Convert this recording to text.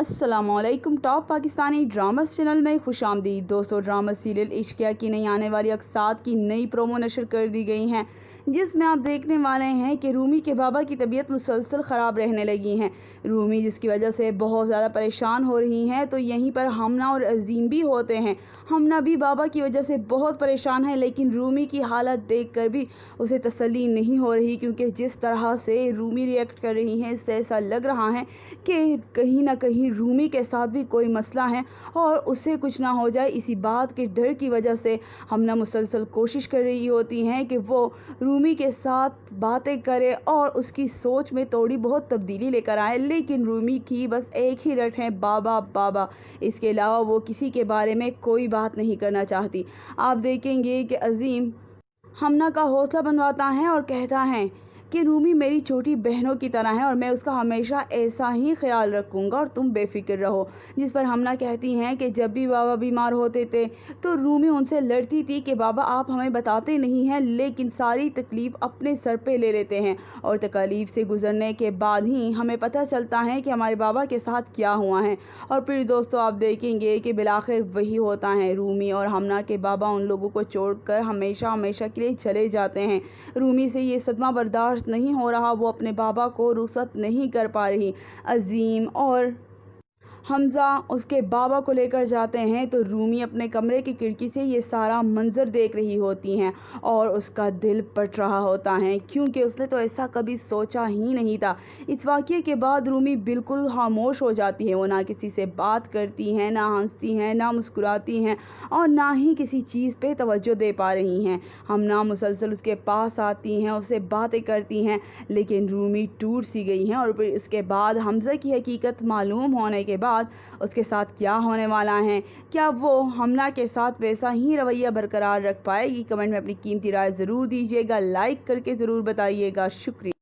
अस्सलाम वालेकुम। Top Pakistani dramas channel में खुशामदीद। दोस्तों, ड्रामा सीरियल इश्किया की नई आने वाली अक़सात की नई प्रोमो नशर कर दी गई हैं, जिसमें आप देखने वाले हैं कि रूमी के बाबा की तबीयत मुसलसल ख़राब रहने लगी हैं। रूमी जिसकी वजह से बहुत ज़्यादा परेशान हो रही हैं, तो यहीं पर हमना और अज़ीम भी होते हैं। हमना भी बाबा की वजह से बहुत परेशान है, लेकिन रूमी की हालत देखकर भी उसे तसल्ली नहीं हो रही, क्योंकि जिस तरह से रूमी रिएक्ट कर रही हैं, इससे ऐसा लग रहा है कि कहीं ना कहीं रूमी के साथ भी कोई मसला है और उससे कुछ ना हो जाए। इसी बात के डर की वजह से हमना मुसलसल कोशिश कर रही होती हैं कि वो रूमी के साथ बातें करे और उसकी सोच में थोड़ी बहुत तब्दीली लेकर आए, लेकिन रूमी की बस एक ही रट है, बाबा बाबा। इसके अलावा वो किसी के बारे में कोई बात नहीं करना चाहती। आप देखेंगे कि अज़ीम हमना का हौसला बनवाता है और कहता है कि रूमी मेरी छोटी बहनों की तरह है और मैं उसका हमेशा ऐसा ही ख्याल रखूँगा और तुम बेफ़िक्र रहो। जिस पर हमना कहती हैं कि जब भी बाबा बीमार होते थे तो रूमी उनसे लड़ती थी कि बाबा आप हमें बताते नहीं हैं, लेकिन सारी तकलीफ़ अपने सर पे ले लेते हैं और तकलीफ़ से गुज़रने के बाद ही हमें पता चलता है कि हमारे बाबा के साथ क्या हुआ है। और फिर दोस्तों, आप देखेंगे कि बिलाखिर वही होता है, रूमी और हमना के बाबा उन लोगों को छोड़कर हमेशा हमेशा के लिए चले जाते हैं। रूमी से ये सदमा बर्दाश्त नहीं हो रहा, वो अपने बाबा को रुख़सत नहीं कर पा रही। अज़ीम और हमज़ा उसके बाबा को लेकर जाते हैं तो रूमी अपने कमरे की खिड़की से ये सारा मंज़र देख रही होती हैं और उसका दिल फट रहा होता है, क्योंकि उसने तो ऐसा कभी सोचा ही नहीं था। इस वाक़ये के बाद रूमी बिल्कुल खामोश हो जाती है। वो ना किसी से बात करती हैं, ना हंसती हैं, ना मुस्कुराती हैं और ना ही किसी चीज़ पे तवज्जो दे पा रही हैं। हमना मुसलसल उसके पास आती हैं, उससे बातें करती हैं, लेकिन रूमी टूट सी गई हैं। और फिर उसके बाद हमज़ा की हकीकत मालूम होने के बाद उसके साथ क्या होने वाला है, क्या वो हमना के साथ वैसा ही रवैया बरकरार रख पाएगी? कमेंट में अपनी कीमती राय ज़रूर दीजिएगा, लाइक करके ज़रूर बताइएगा। शुक्रिया।